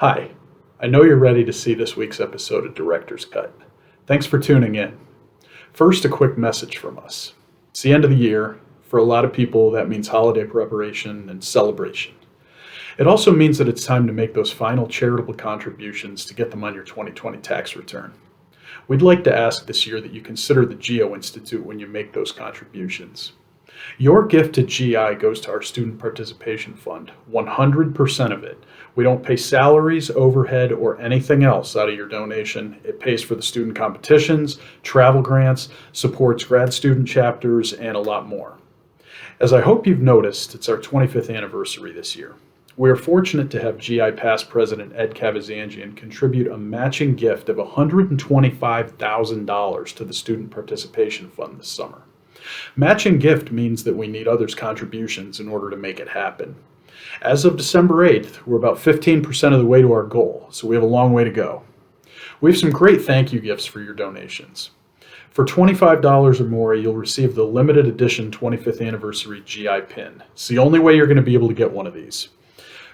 Hi, I know you're ready to see this week's episode of Director's Cut. Thanks for tuning in. First, a quick message from us. It's the end of the year. For a lot of people, that means holiday preparation and celebration. It also means that it's time to make those final charitable contributions to get them on your 2020 tax return. We'd like to ask this year that you consider the Geo-Institute when you make those contributions. Your gift to GI goes to our Student Participation Fund, 100% of it. We don't pay salaries, overhead, or anything else out of your donation. It pays for the student competitions, travel grants, supports grad student chapters, and a lot more. As I hope you've noticed, it's our 25th anniversary this year. We are fortunate to have GI past President Ed Kavazanjian contribute a matching gift of $125,000 to the Student Participation Fund this summer. Matching gift means that we need others' contributions in order to make it happen. As of December 8th, we're about 15% of the way to our goal, so we have a long way to go. We have some great thank you gifts for your donations. For $25 or more, you'll receive the limited edition 25th anniversary GI pin. It's the only way you're going to be able to get one of these.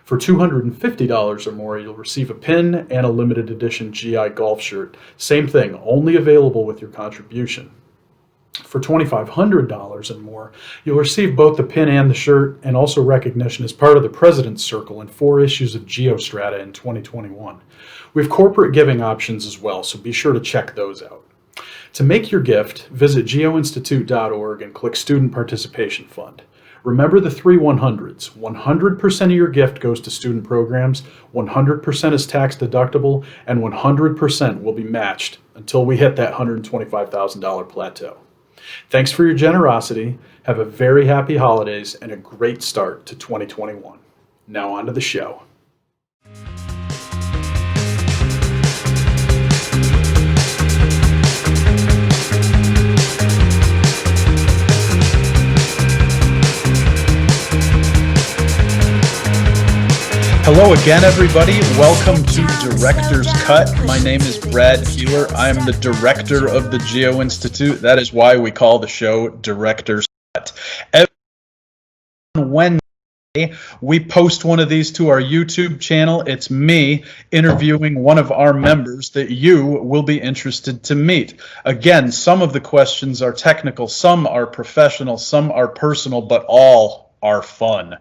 For $250 or more, you'll receive a pin and a limited edition GI golf shirt. Same thing, only available with your contribution. For $2,500 and more, you'll receive both the pin and the shirt, and also recognition as part of the President's Circle and 4 issues of GeoStrata in 2021. We have corporate giving options as well, so be sure to check those out. To make your gift, visit geoinstitute.org and click Student Participation Fund. Remember the 3 100s. 100% of your gift goes to student programs, 100% is tax deductible, and 100% will be matched until we hit that $125,000 plateau. Thanks for your generosity. Have a very happy holidays and a great start to 2021. Now on to the show. Hello again, everybody. Welcome to Director's Cut. My name is Brad Keelor. I am the director of the Geo-Institute. That is why we call the show Director's Cut. Every Wednesday, we post one of these to our YouTube channel. It's me interviewing one of our members that you will be interested to meet. Again, some of the questions are technical, some are professional, some are personal, but all are fun.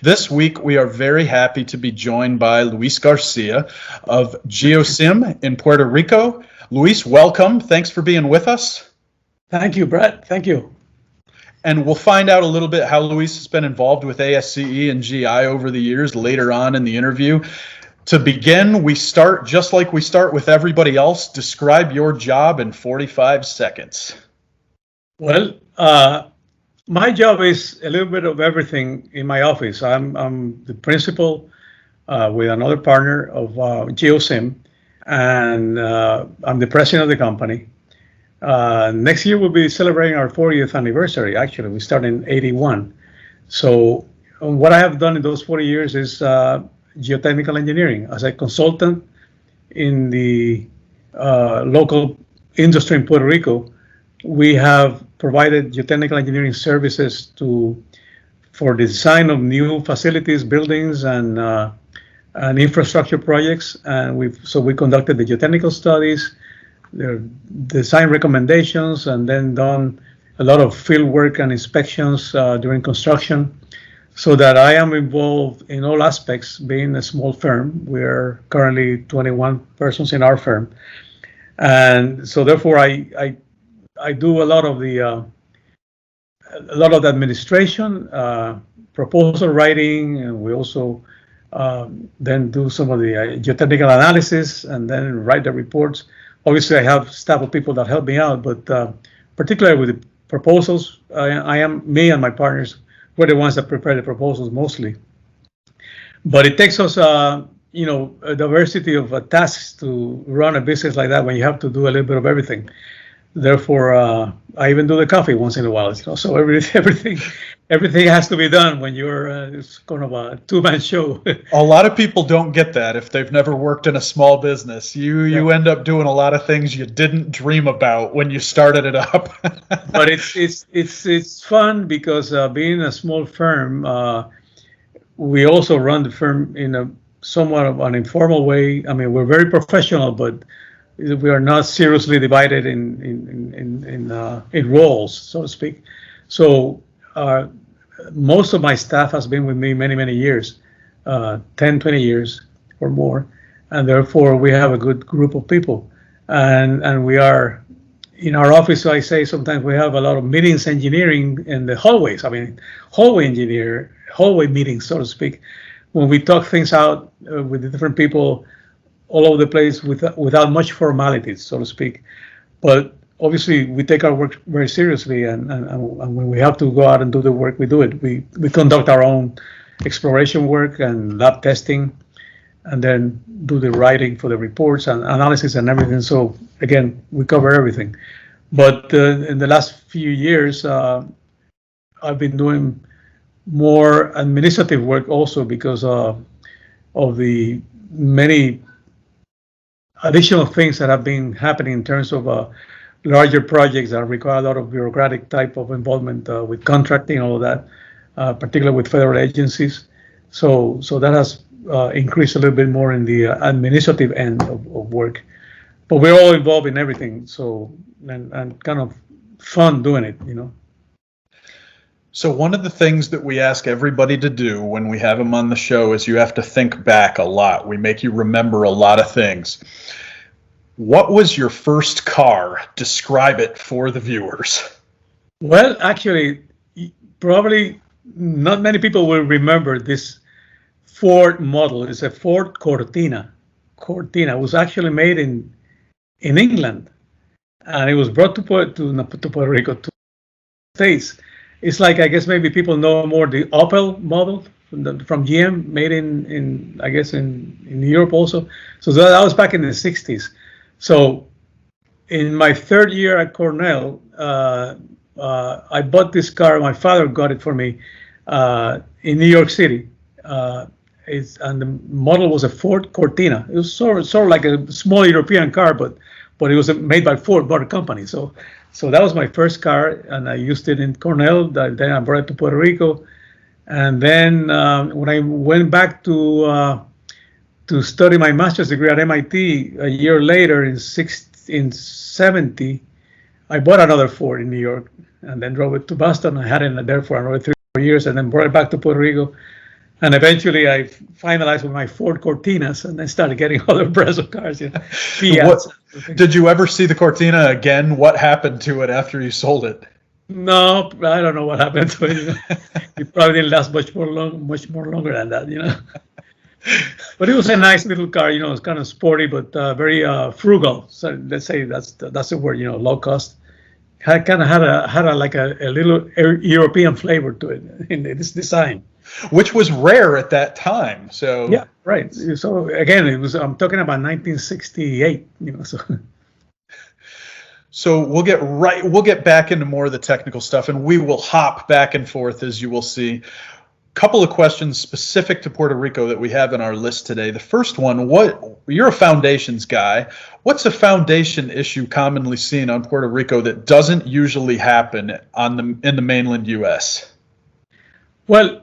This week, we are very happy to be joined by Luis Garcia of GeoSim in Puerto Rico. Luis, welcome. Thanks for being with us. Thank you, Brett. Thank you. And we'll find out a little bit how Luis has been involved with ASCE and GI over the years later on in the interview. To begin, we start just like we start with everybody else. Describe your job in 45 seconds. Well, my job is a little bit of everything in my office. I'm the principal with another partner of GeoSim, and I'm the president of the company. Next year we'll be celebrating our 40th anniversary. Actually, we started in '81. So what I have done in those 40 years is geotechnical engineering. As a consultant in the local industry in Puerto Rico, we have provided geotechnical engineering services for the design of new facilities, buildings, and infrastructure projects. And we conducted the geotechnical studies, the design recommendations, and then done a lot of field work and inspections during construction. So that I am involved in all aspects. Being a small firm, we are currently 21 persons in our firm, and so therefore I do a lot of the administration, proposal writing, and we also then do some of the geotechnical analysis and then write the reports. Obviously, I have staff of people that help me out, but particularly with the proposals, me and my partners, we're the ones that prepare the proposals mostly. But it takes us, a diversity of tasks to run a business like that when you have to do a little bit of everything. Therefore, I even do the coffee once in a while. So everything has to be done when you're it's kind of a two-man show. A lot of people don't get that if they've never worked in a small business. You end up doing a lot of things you didn't dream about when you started it up. But it's fun because being a small firm, we also run the firm in a somewhat of an informal way. I mean, we're very professional, but we are not seriously divided in roles, so to speak. So most of my staff has been with me many years, 10, 20 years or more, and therefore we have a good group of people. And we are in our office. I say sometimes we have a lot of meetings engineering in the hallways. I mean, hallway meetings, so to speak, when we talk things out with the different people all over the place without much formalities, so to speak. But obviously, we take our work very seriously, and when we have to go out and do the work, we do it. We conduct our own exploration work and lab testing, and then do the writing for the reports and analysis and everything. So again, we cover everything. But in the last few years, I've been doing more administrative work also because of the many additional things that have been happening in terms of larger projects that require a lot of bureaucratic type of involvement with contracting, all of that, particularly with federal agencies. So that has increased a little bit more in the administrative end of work. But we're all involved in everything, so and kind of fun doing it, you know. So one of the things that we ask everybody to do when we have them on the show is you have to think back a lot. We make you remember a lot of things. What was your first car? Describe it for the viewers. Well, actually, probably not many people will remember this Ford model. It's a Ford Cortina. Cortina was actually made in England, and it was brought to Puerto Rico, to the States. It's like, I guess maybe people know more the Opel model from GM, made in I guess in Europe also. So that was back in the 60s. So in my third year at Cornell, I bought this car. My father got it for me in New York City. And the model was a Ford Cortina. It was sort of like a small European car, but it was made by Ford Motor Company. So that was my first car, and I used it in Cornell. Then I brought it to Puerto Rico, and then when I went back to study my master's degree at MIT a year later in 70, I bought another Ford in New York, and then drove it to Boston. I had it there for another 3 or 4 years, and then brought it back to Puerto Rico. And eventually, I finalized with my Ford Cortinas, and then started getting other brands of cars. You know, did you ever see the Cortina again? What happened to it after you sold it? No, I don't know what happened to it. You know? It probably didn't last much more longer than that. You know, but it was a nice little car. You know, it's kind of sporty, but very frugal. So let's say that's the word. You know, low cost. Had a like a little European flavor to it in its design, which was rare at that time. So yeah, right. So again, I'm talking about 1968. You know, so we'll get back into more of the technical stuff, and we will hop back and forth, as you will see. Couple of questions specific to Puerto Rico that we have in our list today. The first one, you're a foundations guy. What's a foundation issue commonly seen on Puerto Rico that doesn't usually happen in the mainland U.S.? Well,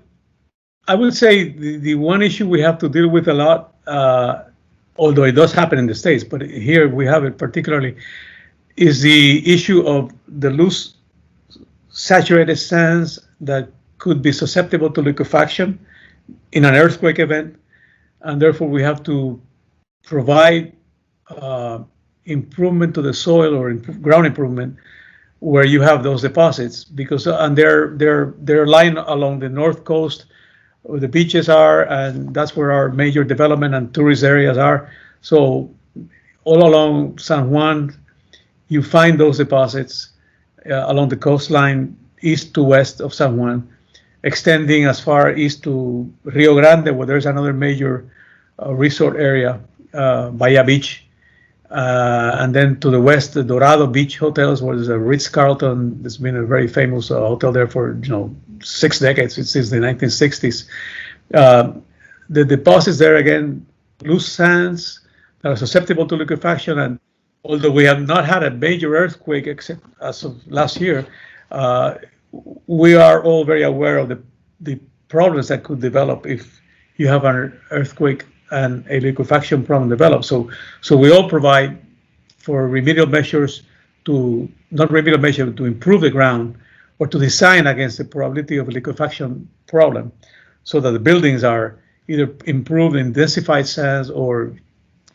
I would say the one issue we have to deal with a lot, although it does happen in the States, but here we have it particularly, is the issue of the loose saturated sands that could be susceptible to liquefaction in an earthquake event, and therefore we have to provide improvement to the soil or ground improvement where you have those deposits, because and they're lying along the north coast where the beaches are, and that's where our major development and tourist areas are. So all along San Juan, you find those deposits along the coastline east to west of San Juan, extending as far east to Rio Grande, where there's another major resort area, Bahia Beach, and then to the west, the Dorado Beach hotels, where there's a Ritz-Carlton. It's been a very famous hotel there for 6 decades, since the 1960s. The deposits there, again, loose sands that are susceptible to liquefaction, and although we have not had a major earthquake except as of last year, we are all very aware of the problems that could develop if you have an earthquake and a liquefaction problem develops. So we all provide for remedial measures to, not remedial measures, to improve the ground or to design against the probability of a liquefaction problem so that the buildings are either improved in densified sands or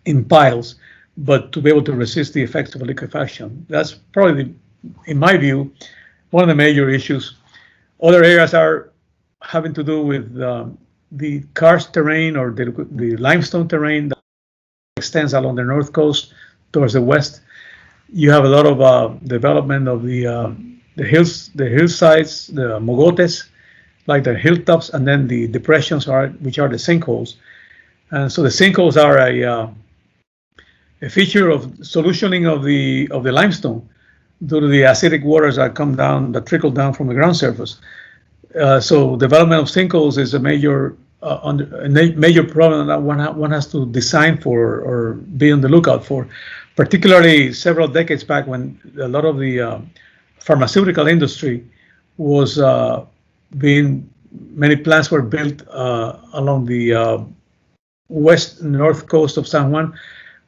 in piles, but to be able to resist the effects of liquefaction. That's probably, in my view, one of the major issues. Other areas are having to do with the karst terrain or the limestone terrain that extends along the north coast towards the west. You have a lot of development of the hillsides, the mogotes, like the hilltops, and then the depressions which are the sinkholes. And so the sinkholes are a feature of solutioning of the limestone due to the acidic waters that come down, that trickle down from the ground surface. So development of sinkholes is a major problem that one has to design for or be on the lookout for, particularly several decades back when a lot of the pharmaceutical industry was many plants were built along the north coast of San Juan,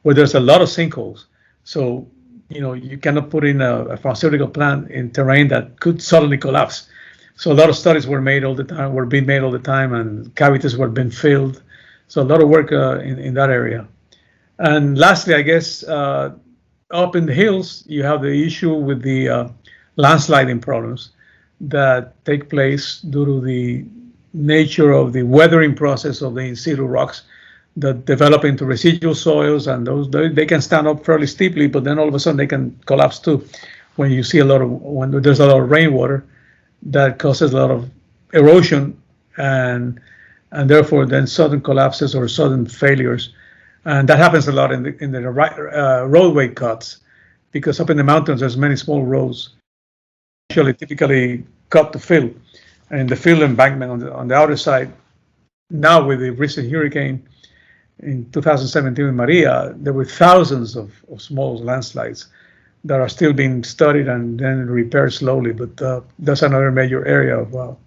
where there's a lot of sinkholes. So, you cannot put in a pharmaceutical plant in terrain that could suddenly collapse. So a lot of studies were being made all the time, and cavities were being filled. So a lot of work in that area. And lastly, I guess, up in the hills, you have the issue with the landsliding problems that take place due to the nature of the weathering process of the in situ rocks that develop into residual soils, and they can stand up fairly steeply, but then all of a sudden they can collapse too. When there's a lot of rainwater, that causes a lot of erosion and therefore then sudden collapses or sudden failures, and that happens a lot in the roadway cuts, because up in the mountains there's many small roads, typically cut to fill, and the fill embankment on the outer side. Now with the recent hurricane in 2017 with Maria, there were thousands of small landslides that are still being studied and then repaired slowly. But that's another major area of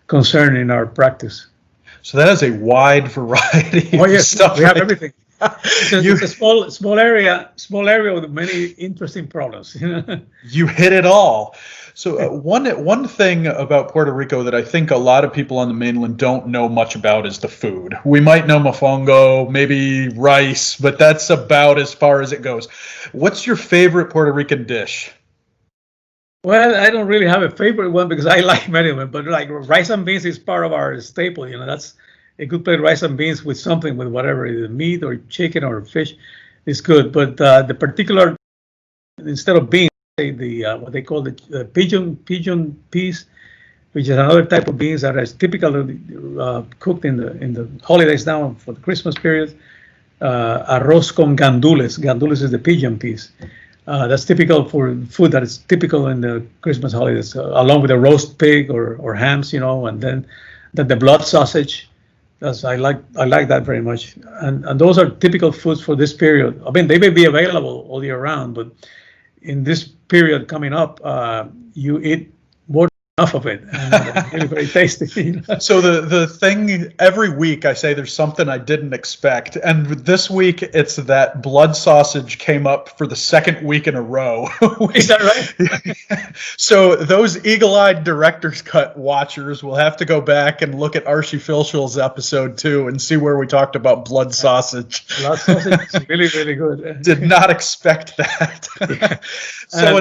concern in our practice. So that is a wide variety of stuff. We have everything. It's a small area with many interesting problems. You hit it all. So one thing about Puerto Rico that I think a lot of people on the mainland don't know much about is the food. We might know mofongo, maybe rice, but that's about as far as it goes. What's your favorite Puerto Rican dish? Well, I don't really have a favorite one because I like many of them, but like rice and beans is part of our staple. That's a good plate of rice and beans with something, with whatever, either meat or chicken or fish is good. But the particular, instead of beans, what they call the pigeon peas, which is another type of beans that is typically cooked in the holidays now for the Christmas period. Arroz con gandules. Gandules is the pigeon peas. That's typical for food that is typical in the Christmas holidays, along with a roast pig or hams, and then the blood sausage. I like that very much, and those are typical foods for this period. I mean, they may be available all year round, but in this period coming up, you eat more than enough of it, and it's really very tasty. So the thing, every week I say there's something I didn't expect, and this week it's that blood sausage came up for the second week in a row. Is that right? So those eagle-eyed director's cut watchers will have to go back and look at Archie Filshul's episode 2 and see where we talked about blood sausage. Blood sausage is really, really good. Did not expect that. So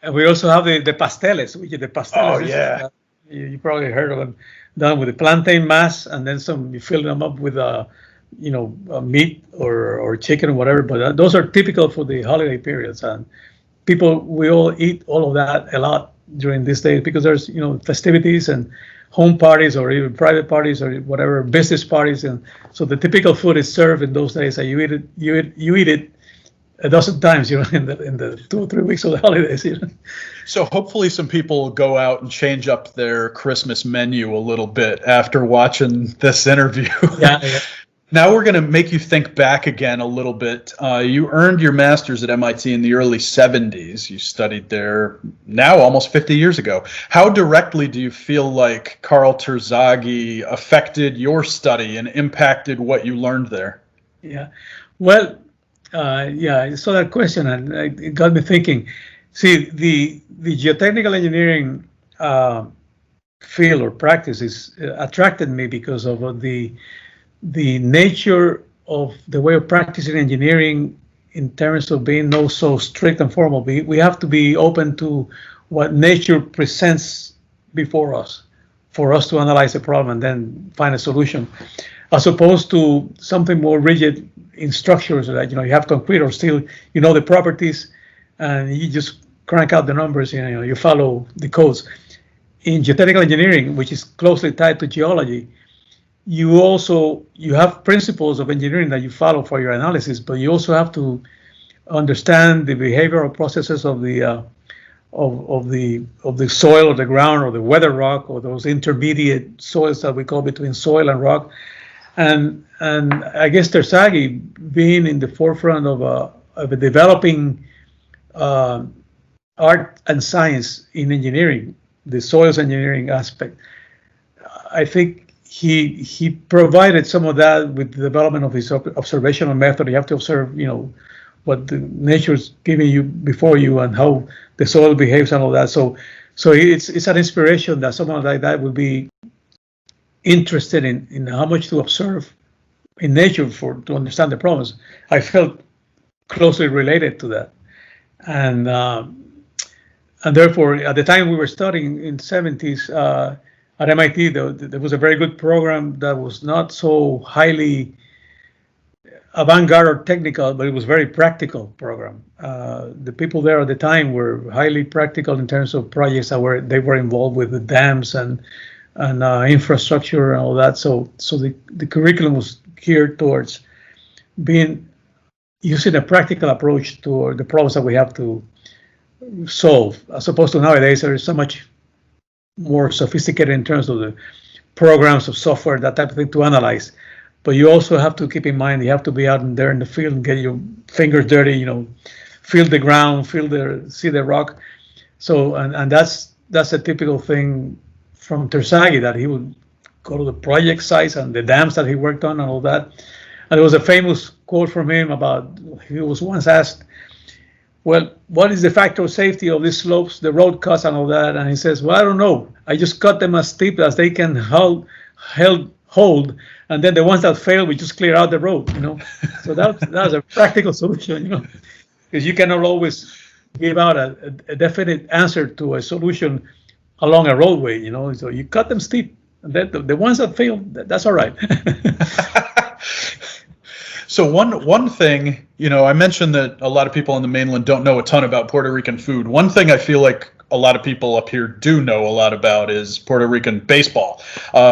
And we also have the pasteles, which is the pasteles. Oh, yeah. You probably heard of them, done with the plantain mass, and then you fill them up with meat or chicken or whatever. But those are typical for the holiday periods, and we all eat all of that a lot during these days because there's festivities and home parties or even private parties or whatever, business parties, and so the typical food is served in those days, and you eat it a dozen times, in the 2 or 3 weeks of the holidays. So hopefully some people will go out and change up their Christmas menu a little bit after watching this interview. Yeah. Now we're going to make you think back again a little bit. You earned your master's at MIT in the early 70s. You studied there now almost 50 years ago. How directly do you feel like Carl Terzaghi affected your study and impacted what you learned there? Yeah, well, yeah, I saw that question and it got me thinking. See, the geotechnical engineering field or practice attracted me because of the nature of the way of practicing engineering in terms of being not so strict and formal. We have to be open to what nature presents before us for us to analyze the problem and then find a solution, as opposed to something more rigid in structures that, you have concrete or steel, the properties, and you just crank out the numbers, you follow the codes. In geotechnical engineering, which is closely tied to geology, you have principles of engineering that you follow for your analysis, but you also have to understand the behavioral processes of the soil or the ground or the weather rock or those intermediate soils that we call between soil and rock. And I guess Terzaghi, being in the forefront of a developing art and science in engineering, the soils engineering aspect, I think he provided some of that with the development of his observational method. You have to observe, what the nature's giving you before you and how the soil behaves and all that. So it's an inspiration that someone like that would be interested in how much to observe in nature to understand the problems. I felt closely related to that, and therefore at the time we were studying in the 70s. At MIT, there was a very good program that was not so highly avant-garde or technical, but it was a very practical program. The people there at the time were highly practical in terms of projects that they were involved with the dams and infrastructure and all that. So the curriculum was geared towards using a practical approach to the problems that we have to solve, as opposed to nowadays there is so much more sophisticated in terms of the programs of software, that type of thing to analyze. But you also have to keep in mind, you have to be out there in the field and get your fingers dirty, feel the ground, see the rock. So, and that's a typical thing from Terzaghi, that he would go to the project sites and the dams that he worked on and all that. And there was a famous quote from him about, he was once asked, well, what is the factor of safety of these slopes, the road cuts and all that? And he says, well, I don't know. I just cut them as steep as they can hold, and then the ones that fail, we just clear out the road, So that's a practical solution, because you cannot always give out a definite answer to a solution along a roadway, So you cut them steep, and then the ones that fail, that's all right. So one thing, I mentioned that a lot of people on the mainland don't know a ton about Puerto Rican food. One thing I feel like a lot of people up here do know a lot about is Puerto Rican baseball.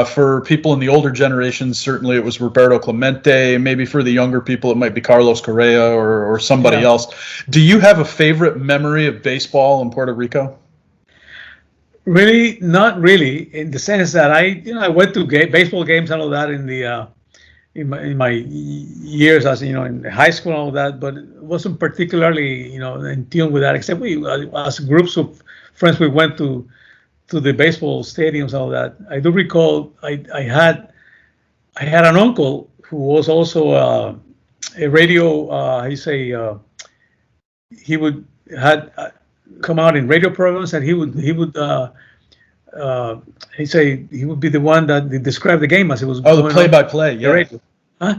For people in the older generations, certainly it was Roberto Clemente. Maybe for the younger people, it might be Carlos Correa or somebody else. Do you have a favorite memory of baseball in Puerto Rico? Really, not really, in the sense that I went to baseball games and all that in my years as in high school and all that, but it wasn't particularly in tune with that. Except we, as groups of friends, we went to the baseball stadiums and all that. I do recall I had an uncle who was also a radio. He would come out in radio programs, and he would be the one that described the game as it was. Oh, the play-by-play, yeah. Radio. Huh?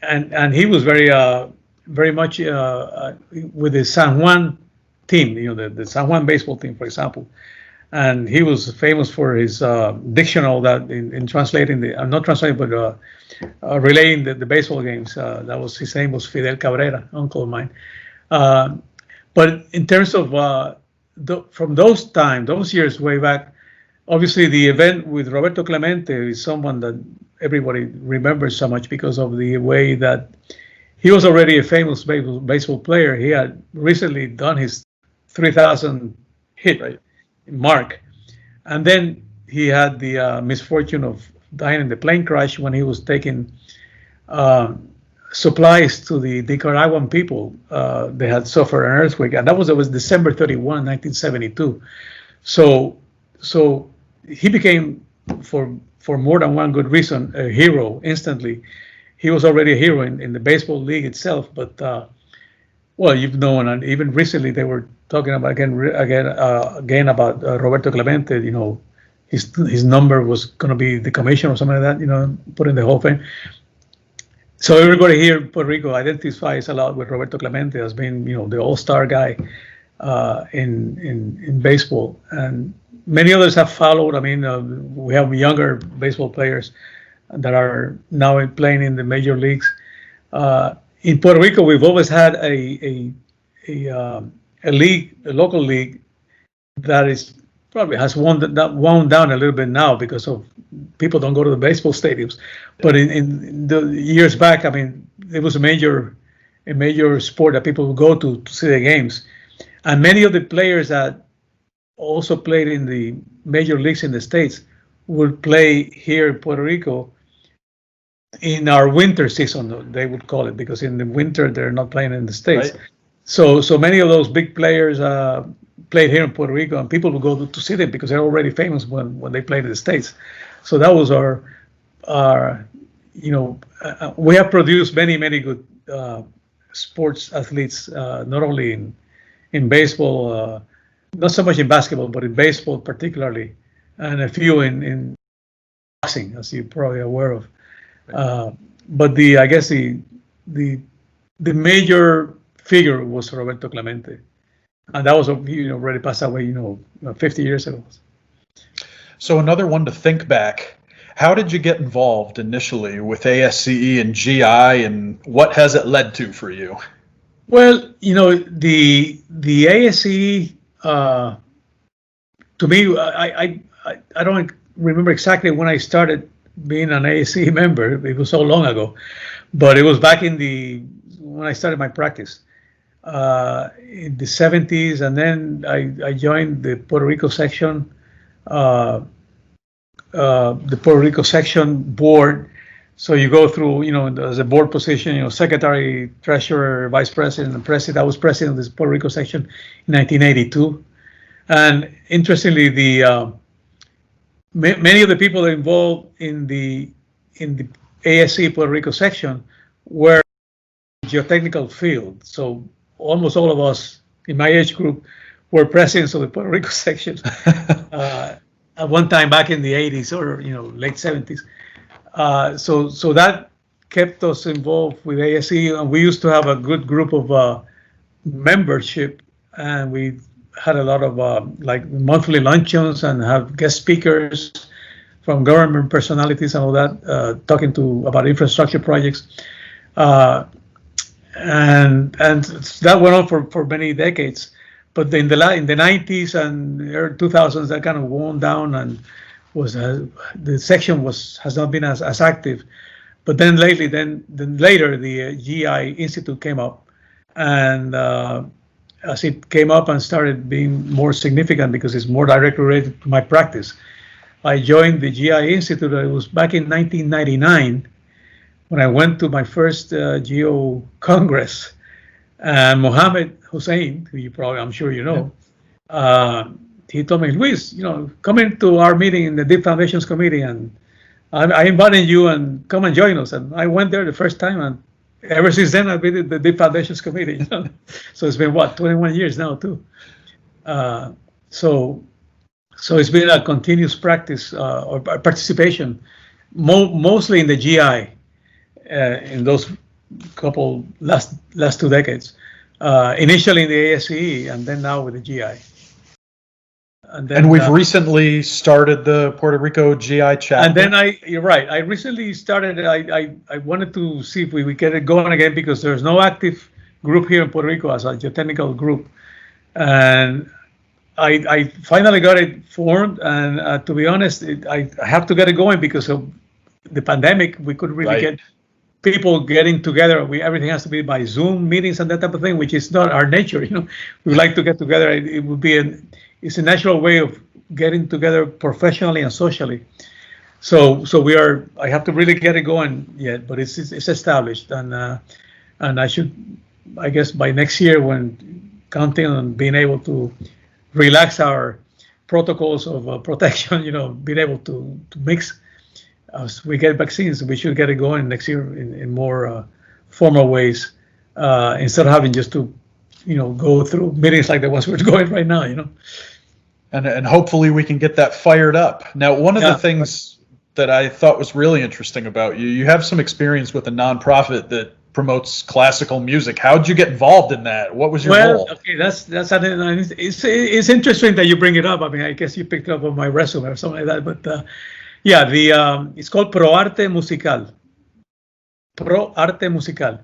And he was very much with the San Juan team, the San Juan baseball team, for example. And he was famous for his diction, all that in translating not translating, but relaying the baseball games. That was his name was Fidel Cabrera, uncle of mine. But in terms of from those years way back, obviously the event with Roberto Clemente is someone that everybody remembers so much because of the way that he was already a famous baseball player. He had recently done his 3,000 hit mark, and then he had the misfortune of dying in the plane crash when he was taking supplies to the Nicaraguan people. They had suffered an earthquake, and that was December 31, 1972. So he became, for more than one good reason, a hero instantly. He was already a hero in the baseball league itself, but well, you've known, and even recently they were talking about again about Roberto Clemente. You know, his number was going to be the commission or something like that. You know, put in the whole thing. So everybody here in Puerto Rico identifies a lot with Roberto Clemente as being, you know, the all-star guy in baseball, and many others have followed. I mean, we have younger baseball players that are now playing in the major leagues. In Puerto Rico, we've always had a league, a local league, that is probably has wound down a little bit now because of people don't go to the baseball stadiums. But in the years back, I mean, it was a major sport that people would go to see the games. And many of the players that also played in the major leagues in the States would play here in Puerto Rico in our winter season, they would call it, because in the winter they're not playing in the States. Right. So many of those big players played here in Puerto Rico, and people would go to see them because they're already famous when they played in the States. So that was our you know, we have produced many good sports athletes, not only in baseball, not so much in basketball, but in baseball particularly, and a few in boxing, as you're probably aware of. But I guess the major figure was Roberto Clemente, and that was, you know, already passed away, you know, 50 years ago. So another one to think back. How did you get involved initially with ASCE and GI, and what has it led to for you? Well, you know, the ASCE, to me, I don't remember exactly when I started being an ASCE member. It was so long ago, but it was back when I started my practice in the 70s, and then I joined the Puerto Rico section, the Puerto Rico section board. So you go through, you know, as a board position, you know, secretary, treasurer, vice president, and president. I was president of this Puerto Rico section in 1982. And interestingly, many of the people involved in the ASCE Puerto Rico section were geotechnical field. So almost all of us in my age group were presidents of the Puerto Rico section at one time back in the 80s or, you know, late 70s. So that kept us involved with ASCE, and we used to have a good group of membership, and we had a lot of like monthly luncheons and have guest speakers from government personalities and all that, talking about infrastructure projects, and that went on for many decades. But in the 90s and early 2000s, that kind of wound down, and the section has not been as active. But then later the Geo-Institute came up, and as it came up and started being more significant because it's more directly related to my practice, I joined the Geo-Institute. It was back in 1999 when I went to my first geo-congress. And Mohammed Hussein, who I'm sure you know, he told me, Luis, you know, come into our meeting in the Deep Foundations Committee, and I invited you and come and join us. And I went there the first time, and ever since then I've been in the Deep Foundations Committee. You know? So it's been 21 years now too. So it's been a continuous practice or participation, mostly in the GI in those couple last 2 decades. Initially in the ASCE, and then now with the GI. And we've recently started the Puerto Rico GI chapter. And then you're right. I recently started. I wanted to see if we could get it going again, because there's no active group here in Puerto Rico as a geotechnical group, and I finally got it formed. And to be honest, I have to get it going because of the pandemic. We couldn't really get people getting together. Everything has to be by Zoom meetings and that type of thing, which is not our nature. You know, we like to get together. It would be it's a natural way of getting together professionally and socially. So we are. I have to really get it going yet, but it's established, and I should, I guess, by next year, when counting on being able to relax our protocols of protection, being able to mix as we get vaccines, we should get it going next year in more formal ways, instead of having just to, go through meetings like the ones we're going right now. And hopefully we can get that fired up. Now, one of the things that I thought was really interesting about you have some experience with a nonprofit that promotes classical music. How did you get involved in that? What was your role? Okay, it's interesting that you bring it up. I mean, I guess you picked it up on my resume or something like that, but yeah, it's called Pro Arte Musical. Pro Arte Musical.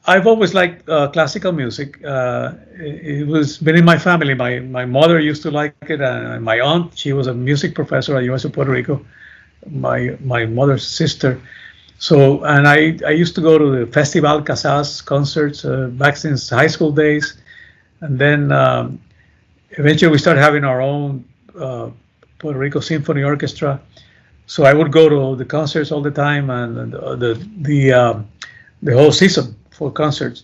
I've always liked classical music. It was been in my family. My mother used to like it, and my aunt, she was a music professor at University of Puerto Rico. My mother's sister. So, and I used to go to the Festival Casas concerts back since high school days, and then eventually we started having our own Puerto Rico Symphony Orchestra. So I would go to the concerts all the time, and the whole season for concerts.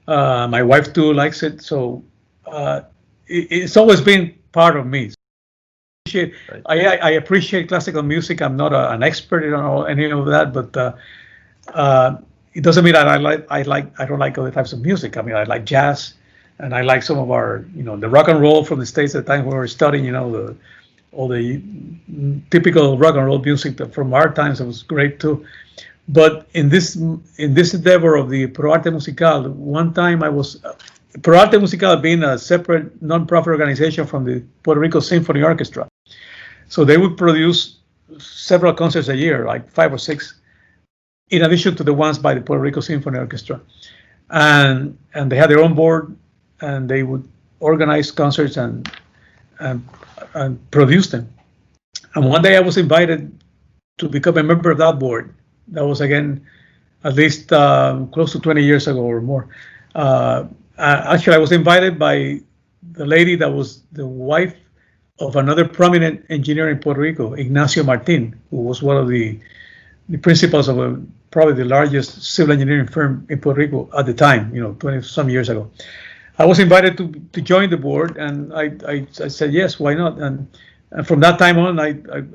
My wife too likes it, so it's always been part of me. Right. I appreciate classical music. I'm not an expert in any of that, but it doesn't mean that I don't like other types of music. I mean, I like jazz, and I like some of our, the rock and roll from the States at the time when we were studying, all the typical rock and roll music from our times. It was great too. But in this endeavor of the Pro Arte Musical, one time I was Pro Arte Musical being a separate non-profit organization from the Puerto Rico Symphony Orchestra. So they would produce several concerts a year, like 5 or 6, in addition to the ones by the Puerto Rico Symphony Orchestra. And they had their own board, and they would organize concerts and produce them. And one day I was invited to become a member of that board. That was, again, at least close to 20 years ago or more. Actually, I was invited by the lady that was the wife of another prominent engineer in Puerto Rico, Ignacio Martin, who was one of the principals of probably the largest civil engineering firm in Puerto Rico at the time, 20 some years ago. I was invited to join the board, and I said yes, why not? And from that time on, I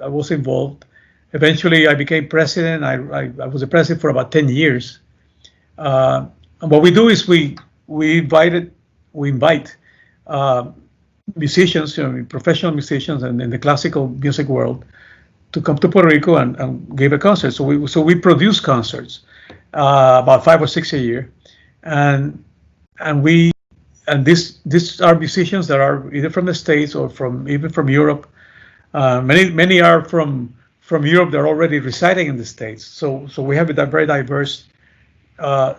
was involved. Eventually, I became president. I was the president for about 10 years. And what we do is we invite musicians, professional musicians, and in the classical music world, to come to Puerto Rico and give a concert. So we produce concerts, about 5 or 6 a year, and these are musicians that are either from the States or even from Europe. Many are from Europe. They're already residing in the States. So we have a very diverse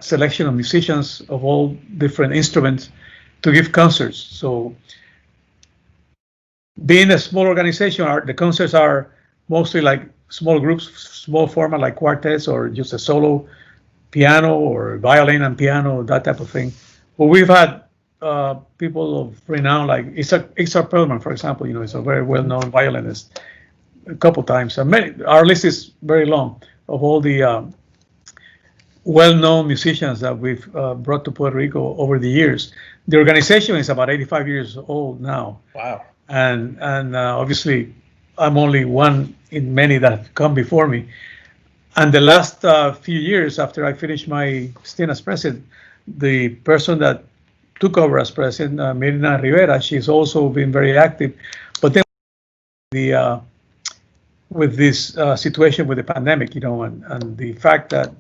selection of musicians of all different instruments to give concerts. So being a small organization, the concerts are mostly like small groups, small format like quartets or just a solo piano or violin and piano, that type of thing. But we've had people of renown like Isaac Perlman, for example. He's a very well-known violinist. A couple times. Our list is very long of all the well-known musicians that we've brought to Puerto Rico over the years. The organization is about 85 years old now. Wow. And obviously, I'm only one in many that have come before me. And the last few years, after I finished my stint as president, the person that took over as president, Mirna Rivera, she's also been very active. But then with this situation with the pandemic, and the fact that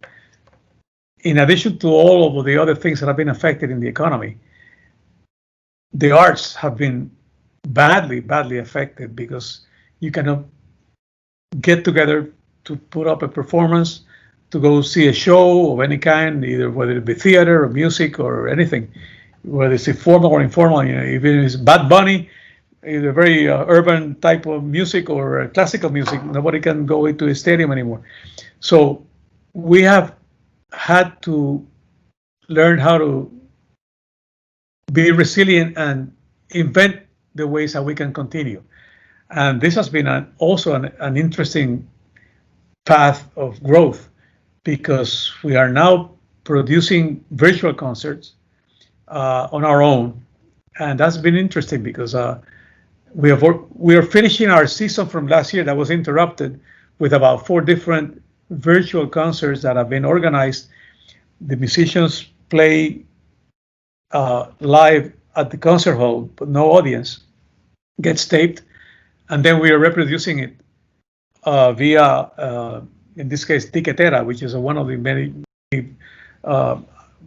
in addition to all of the other things that have been affected in the economy, the arts have been badly affected because you cannot get together to put up a performance, to go see a show of any kind, either whether it be theater or music or anything, whether it's formal or informal. Even if it's Bad Bunny, either very urban type of music or classical music, nobody can go into a stadium anymore. So we have had to learn how to be resilient and invent the ways that we can continue. And this has been also an interesting path of growth because we are now producing virtual concerts on our own, and that's been interesting because we are finishing our season from last year that was interrupted with about 4 different virtual concerts that have been organized. The musicians play live at the concert hall, but no audience, gets taped, and then we are reproducing it via, in this case, Tiquetera, which is one of the many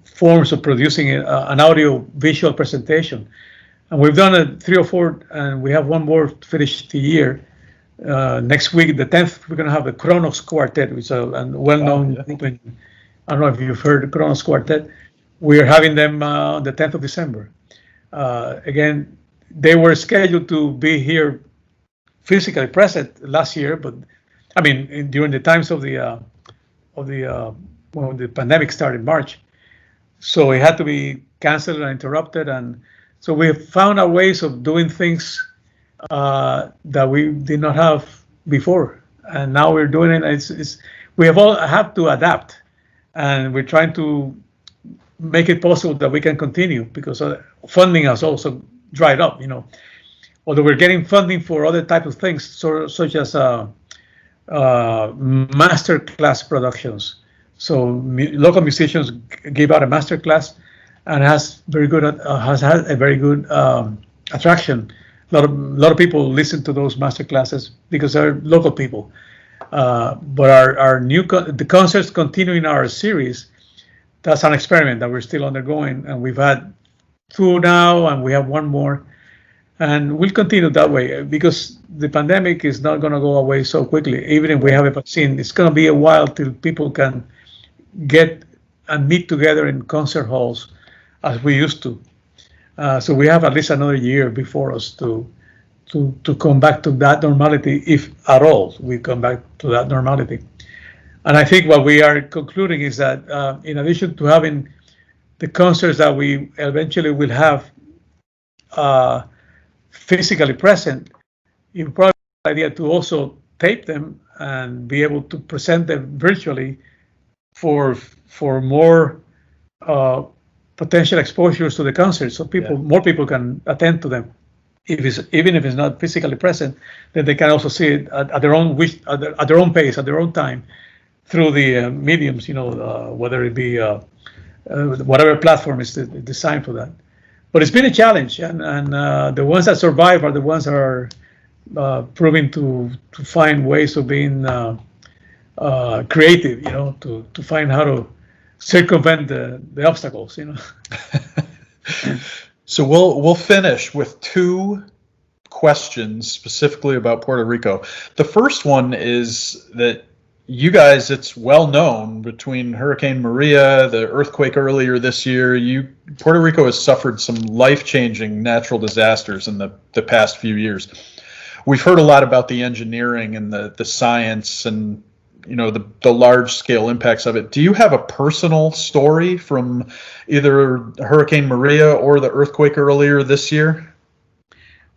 forms of producing an audio visual presentation. And we've done 3 or 4, and we have one more to finish the year. Next week, the 10th, we're going to have the Kronos Quartet, which is a well-known group. I don't know if you've heard the Kronos Quartet. We are having them on the 10th of December. Again, they were scheduled to be here physically present last year, but I mean, during the times of the when the pandemic started in March, so it had to be canceled and interrupted, and so we have found our ways of doing things that we did not have before, and now we're doing it. We have all had to adapt, and we're trying to make it possible that we can continue because funding has also dried up. Although we're getting funding for other types of things, such as master class productions. So local musicians give out a master class, and has had a very good attraction. A lot of people listen to those master classes because they're local people. But our the concerts continuing our series, that's an experiment that we're still undergoing, and we've had 2 now, and we have 1 more, and we'll continue that way because the pandemic is not going to go away so quickly. Even if we have a vaccine, it's going to be a while till people can get and meet together in concert halls as we used to. So we have at least another year before us to come back to that normality, if at all we come back to that normality. And I think what we are concluding is that in addition to having the concerts that we eventually will have physically present, you probably have the idea to also tape them and be able to present them virtually for more potential exposures to the concert, so more people can attend to them. Even if it's not physically present, then they can also see it at their own wish, at their own pace, at their own time, through the mediums, whether it be whatever platform is designed for that. But it's been a challenge, and the ones that survive are the ones that are proving to find ways of being creative, to find how to circumvent the obstacles, So we'll finish with 2 questions specifically about Puerto Rico. The first one is that you guys, it's well known between Hurricane Maria, the earthquake earlier this year, Puerto Rico has suffered some life-changing natural disasters in the past few years. We've heard a lot about the engineering and the science and the large-scale impacts of it. Do you have a personal story from either Hurricane Maria or the earthquake earlier this year?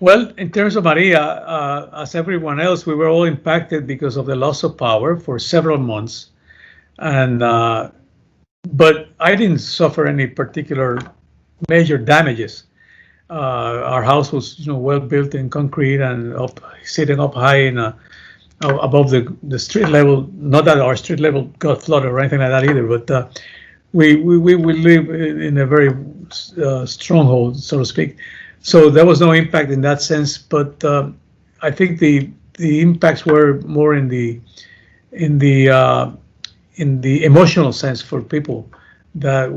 Well, in terms of Maria, as everyone else, we were all impacted because of the loss of power for several months, and but I didn't suffer any particular major damages. Our house was, well built in concrete and sitting up high in above the street level. Not that our street level got flooded or anything like that either, but we live in a very stronghold, so to speak. So there was no impact in that sense, but I think the impacts were more in the emotional sense for people that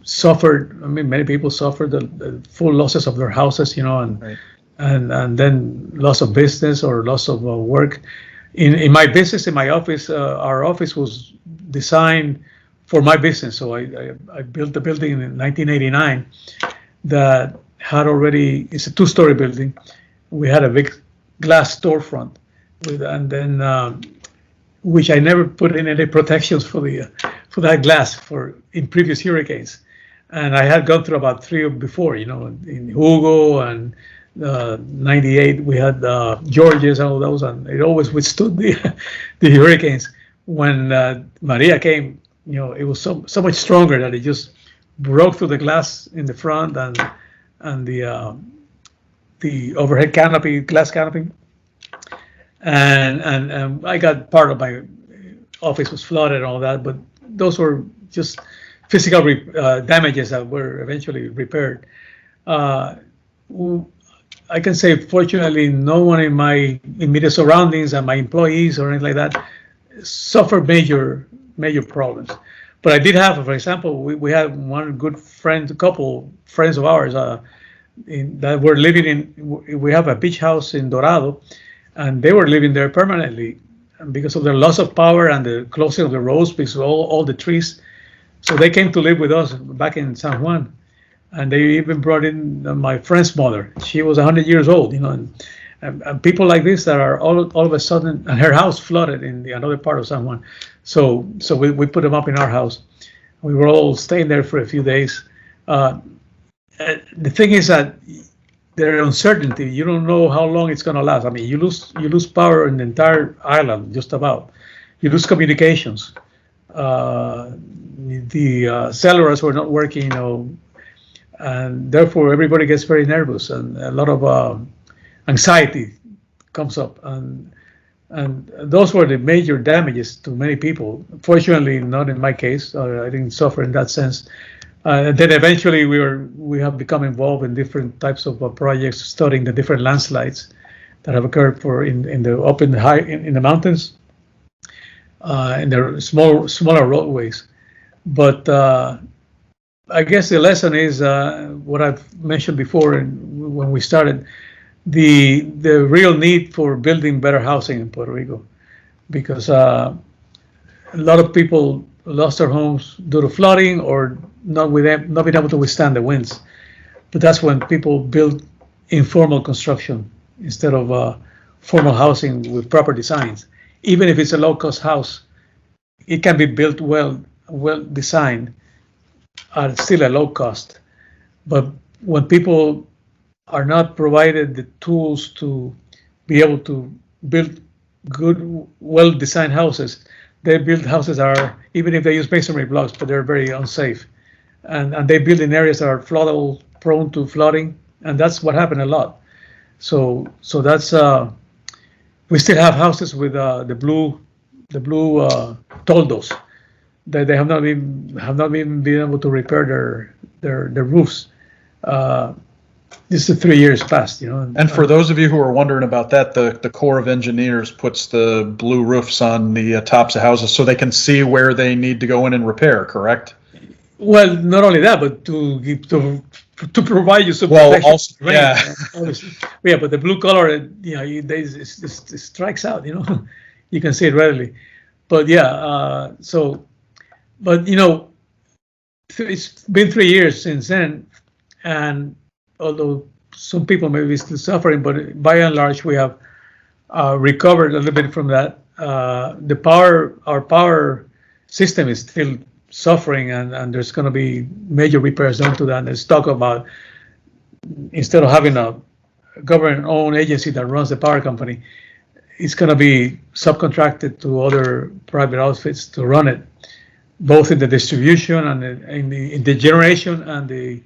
suffered. I mean, many people suffered the full losses of their houses, and right. and then loss of business or loss of work. In my business, in my office, our office was designed for my business. So I built the building in 1989 that had already, it's a 2-story building. We had a big glass storefront and then which I never put in any protections for that glass in previous hurricanes. And I had gone through about 3 before, in Hugo and 98 we had Georges and all those, and it always withstood the hurricanes. when Maria came, it was so much stronger that it just broke through the glass in the front and the overhead canopy, glass canopy, and I got part of my office was flooded and all that, but those were just physical damages that were eventually repaired. I can say, fortunately, no one in my immediate surroundings and my employees or anything like that suffered major problems. But I did have, for example, we had one good friend, a couple friends of ours that were living in. We have a beach house in Dorado, and they were living there permanently, and because of the loss of power and the closing of the roads, because of all the trees. So they came to live with us back in San Juan, and they even brought in my friend's mother. She was 100 years old, and people like this that are all of a sudden, and her house flooded in another part of San Juan. So we put them up in our house. We were all staying there for a few days. The thing is that there's uncertainty. You don't know how long it's going to last. I mean, you lose power in the entire island, just about. You lose communications. The cellulars were not working, and therefore everybody gets very nervous, and a lot of anxiety comes up, and those were the major damages to many people. Fortunately, not in my case. I didn't suffer in that sense. And then eventually we have become involved in different types of projects, studying the different landslides that have occurred in the mountains, and there are smaller roadways. But I guess the lesson is what I've mentioned before when we started, the real need for building better housing in Puerto Rico, because a lot of people lost their homes due to flooding or not being able to withstand the winds. But that's when people build informal construction instead of formal housing with proper designs. Even if it's a low-cost house, it can be built well designed at still a low cost. But when people are not provided the tools to be able to build good, well-designed houses, they build houses even if they use masonry blocks, but they're very unsafe. And they build in areas that are floodable, prone to flooding, and that's what happened a lot. So that's we still have houses with the blue toldos. They have not been able to repair their roofs. This is 3 years past, And for those of you who are wondering about that, the Corps of Engineers puts the blue roofs on the tops of houses so they can see where they need to go in and repair. Correct? Well, not only that, but to provide you some protection. Well, also, yeah. Yeah, but the blue color, it strikes out. You can see it readily. But yeah, but it's been 3 years since then, and although some people may be still suffering, but by and large we have recovered a little bit from that. Our power system is still suffering, and there's going to be major repairs done to that. And there's talk about, instead of having a government-owned agency that runs the power company, it's going to be subcontracted to other private outfits to run it, both in the distribution and in the generation and the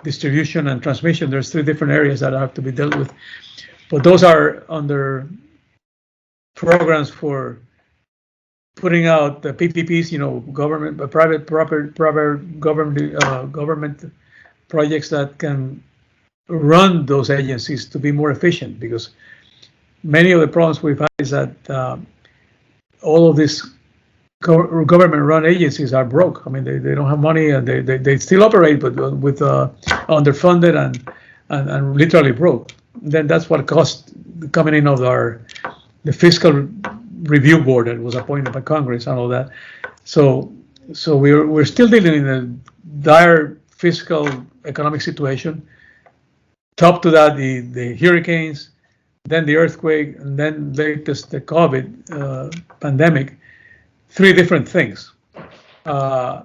distribution and transmission. There's 3 different areas that have to be dealt with, but those are under programs for putting out the PPPs, government, private government projects that can run those agencies to be more efficient, because many of the problems we've had is that all of these government-run agencies are broke. I mean, they don't have money, and they still operate, but with underfunded and literally broke. Then that's what caused the coming in of the fiscal review board that was appointed by Congress and all that. So we're still dealing in a dire fiscal economic situation. Top to that, the hurricanes, then the earthquake, and then latest the COVID pandemic. 3 different things. At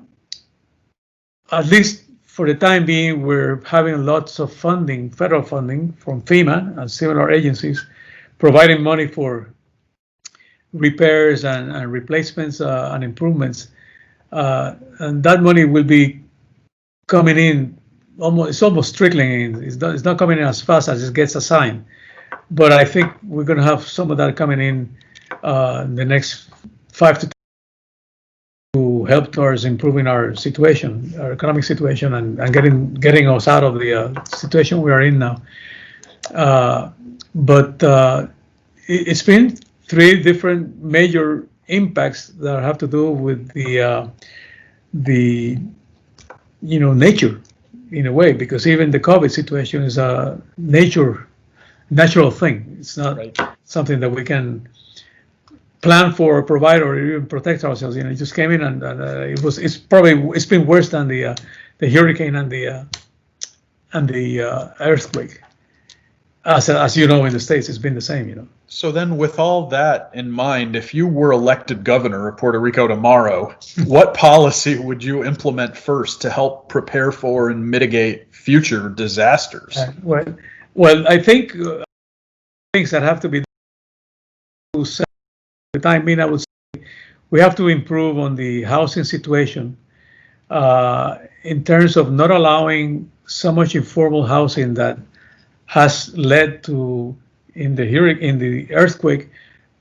least for the time being, we're having lots of funding, federal funding from FEMA and similar agencies, providing money for repairs and replacements and improvements. And that money will be coming in it's almost trickling in. It's not coming in as fast as it gets assigned. But I think we're going to have some of that coming in the next 5 to 10 to help towards improving our situation, our economic situation, and getting us out of the situation we are in now. But it's been 3 different major impacts that have to do with the nature in a way, because even the COVID situation is a natural thing. It's not something that we can plan for, or provide, or even protect ourselves. It just came in, and it's been worse than the hurricane and the earthquake. As you know, in the States, it's been the same. So then, with all that in mind, if you were elected governor of Puerto Rico tomorrow, what policy would you implement first to help prepare for and mitigate future disasters? Well, I think things that have to be done at the time. I would say we have to improve on the housing situation in terms of not allowing so much informal housing that has led to, in the earthquake,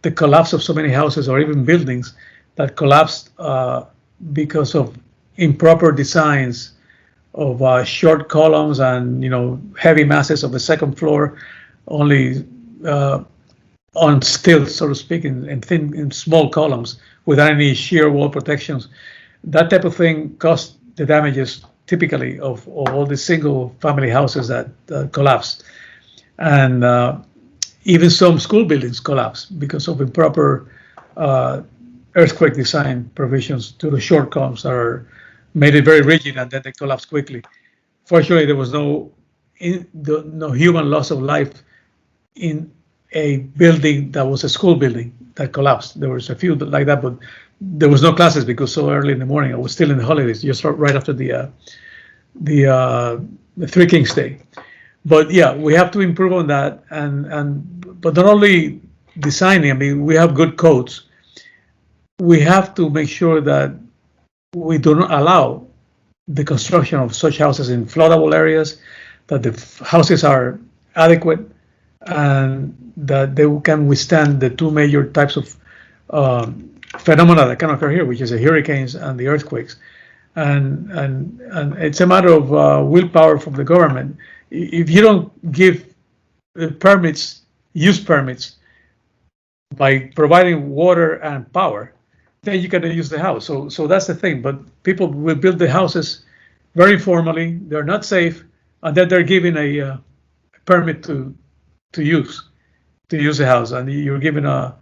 the collapse of so many houses or even buildings that collapsed because of improper designs of short columns and heavy masses of the second floor, only on stilts, so to speak, in small columns without any shear wall protections. That type of thing caused the damages typically of all the single family houses that collapsed. And even some school buildings collapsed because of improper earthquake design provisions to the short columns that made it very rigid, and then they collapsed quickly. Fortunately, there was no human loss of life in a building that was a school building that collapsed. There was a few like that, but there was no classes because so early in the morning. I was still in the holidays, just right after the Three Kings Day. But yeah, we have to improve on that, but not only designing. I mean, we have good codes. We have to make sure that we do not allow the construction of such houses in floodable areas, that the houses are adequate, and that they can withstand the 2 major types of phenomena that can occur here, which is the hurricanes and the earthquakes. And it's a matter of willpower from the government. If you don't give use permits by providing water and power, then you can use the house. So that's the thing. But people will build the houses very informally. They're not safe, and then they're given a permit to use the house, and you're given an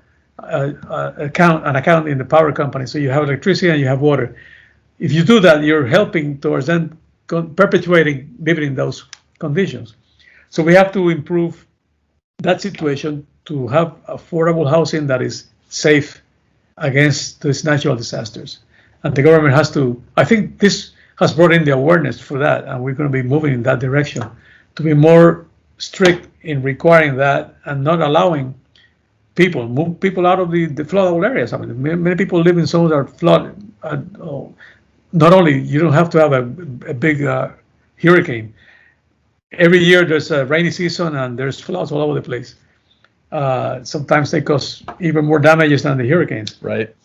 account in the power company. So you have electricity and you have water. If you do that, you're helping towards then perpetuating living in those conditions. So we have to improve that situation to have affordable housing that is safe against these natural disasters. And the government has to, I think this has brought in the awareness for that, and we're going to be moving in that direction to be more strict in requiring that and not allowing move people out of the floodable areas. I mean, many people live in zones that are flooded. Not only, you don't have to have a big hurricane. Every year there's a rainy season and there's floods all over the place. Sometimes they cause even more damages than the hurricanes. Right.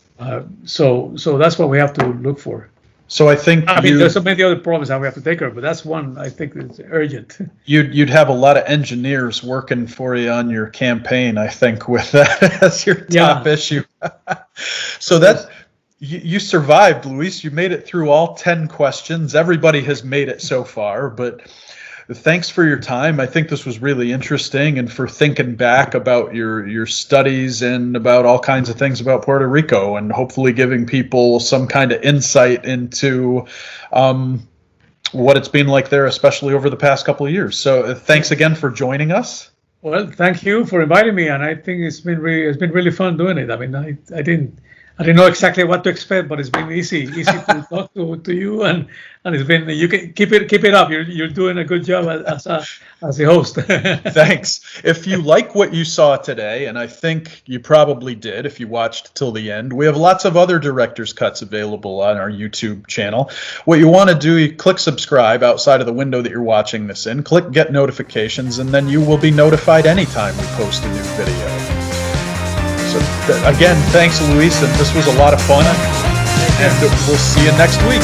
So that's what we have to look for. So I think there's so many other problems that we have to take care of, but that's one I think is urgent. You'd have a lot of engineers working for you on your campaign, I think, with that as your top issue. So that's you survived, Luis. You made it through all 10 questions. Everybody has made it so far, but thanks for your time. I think this was really interesting, and for thinking back about your studies and about all kinds of things about Puerto Rico, and hopefully giving people some kind of insight into what it's been like there, especially over the past couple of years. So thanks again for joining us. Well, thank you for inviting me, and I think it's been really fun doing it. I mean, I didn't know exactly what to expect, but it's been easy to talk to you, and it's been, you can keep it up. You're doing a good job as a host. Thanks. If you like what you saw today, and I think you probably did if you watched till the end, we have lots of other director's cuts available on our YouTube channel. What you want to do, you click subscribe outside of the window that you're watching this in, click get notifications, and then you will be notified anytime we post a new video. So again, thanks, Luis, and this was a lot of fun, and we'll see you next week.